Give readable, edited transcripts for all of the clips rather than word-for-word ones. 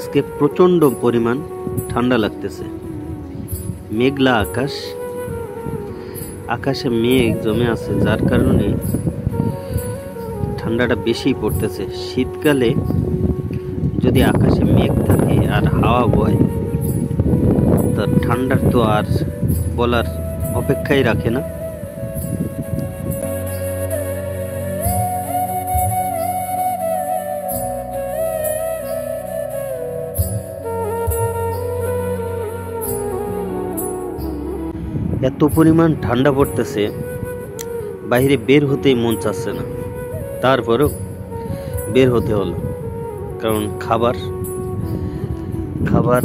আজকে প্রচন্ড পরিমাণ ঠান্ডা লাগতেছে। মেঘলা আকাশ, আকাশে মেঘ জমে আছে, যার কারণে ঠান্ডাটা বেশি পড়তেছে। শীতকালে যদি আকাশে মেঘ থাকে আর হাওয়া বয়, তা ঠান্ডার তো আর বলার অপেক্ষাই রাখে না। এত পরিমাণ ঠান্ডা পড়তেছে, বাইরে বের হতেই মন চাচ্ছে না, তারপরেও বের হতে হলো। কারণ খাবার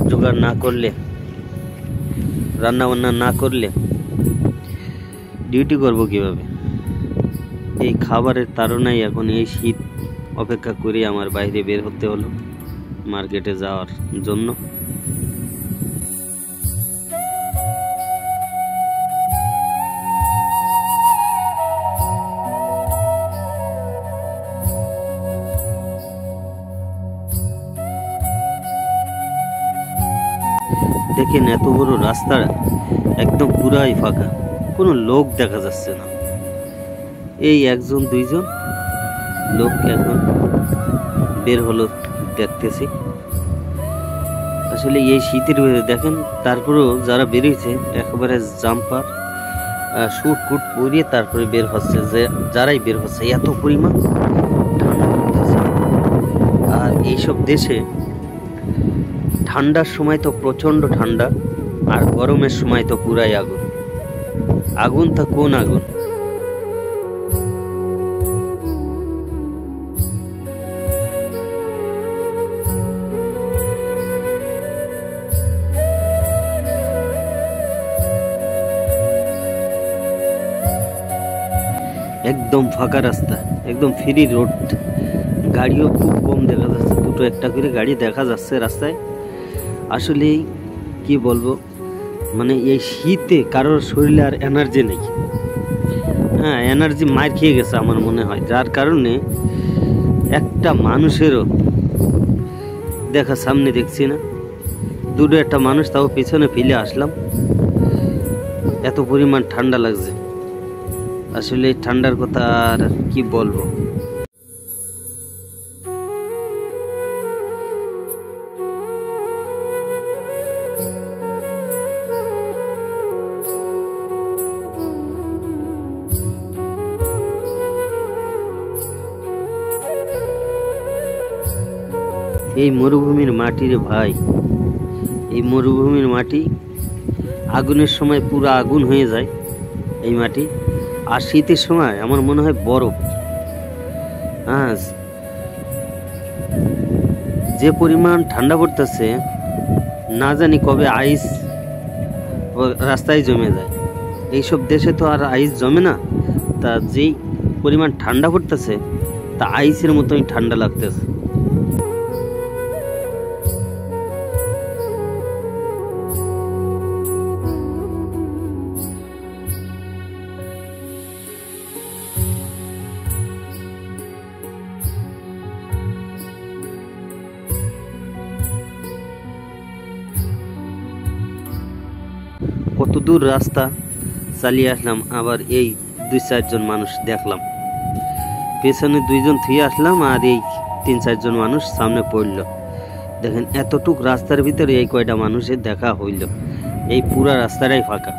জোগাড় না করলে, রান্না বান্না না করলে ডিউটি করব কিভাবে? এই খাবারের তাড়নায় এখন এই শীত অপেক্ষা করে আমার বাইরে বের হতে হলো মার্কেটে যাওয়ার জন্য। দেখেন এত বড় রাস্তা একদম পুরাই ফাঁকা, কোনো লোক দেখা যাচ্ছে না। এই একজন দুইজন লোক এখন বের হলো দেখতেছি। আসলে এই শীতের দেখেন, তারপরেও যারা বেরিয়েছে একেবারে জাম্পার শুট কুট পরিয়ে তারপরে বের হচ্ছে, যে যারাই বের হচ্ছে এত পরিমাণ ঠান্ডা পড়তেছে। আর এইসব দেশে ঠান্ডার সময় তো প্রচন্ড ঠান্ডা, আর গরমের সময় তো পুরাই আগুন। আগুন তা কোন আগুন! একদম ফাঁকা রাস্তা, একদম ফ্রি রোড, গাড়িও খুব কম দেখা যাচ্ছে, দুটো একটা করে গাড়ি দেখা যাচ্ছে রাস্তায়। আসলে কি বলবো, মানে এই শীতে কারোর শরীরে আর এনার্জি নেই। হ্যাঁ, এনার্জি মার খেয়ে গেছে আমার মনে হয়, যার কারণে একটা মানুষেরও দেখা সামনে দেখছি না। দুটো একটা মানুষ তাও পেছনে ফেলে আসলাম, এত পরিমাণ ঠান্ডা লাগছে। আসলে ঠান্ডার কথা আর কি বলবো। এই মরুভূমির মাটি রে ভাই, এই মরুভূমির মাটি আগুনের সময় পুরো আগুন হয়ে যায় এই মাটি, আর শীতের সময় আমার মনে হয় বরফ। হ্যাঁ, যে পরিমাণ ঠান্ডা পড়তেছে, না জানি কবে আইস রাস্তায় জমে যায়। এইসব দেশে তো আর আইস জমে না, তা যেই পরিমাণ ঠান্ডা পড়তেছে তা আইসের মতোই ঠান্ডা লাগতেছে। কত দূর রাস্তা চালিয়ে আসলাম, আবার এই 2-4 জন মানুষ দেখলাম, পেছনে 2 জন থুয়ে আসলাম, আর এই 3-4 জন মানুষ সামনে পড়লো। দেখেন এতটুক রাস্তার ভিতরে এই কয়টা মানুষের দেখা হইল, এই পুরা রাস্তাটাই ফাঁকা।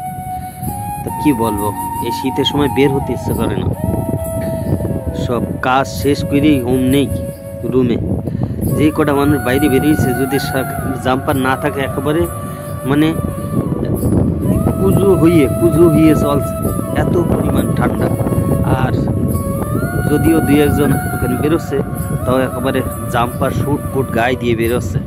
তো কি বলবো, এই শীতের সময় বের হতে ইচ্ছে করে না। সব কাজ শেষ করেই হোম নেই রুমে। যে কটা মানুষ বাইরে বেরিয়েছে, যদি জাম্পার না থাকে একেবারে মানে কুজু হইয়ে চলছে, এত পরিমাণ ঠান্ডা। আর যদিও 2-1 জন ওখানে বেরোচ্ছে, তাও একেবারে জাম্পার শুট পুট গায়ে দিয়ে বেরোচ্ছে।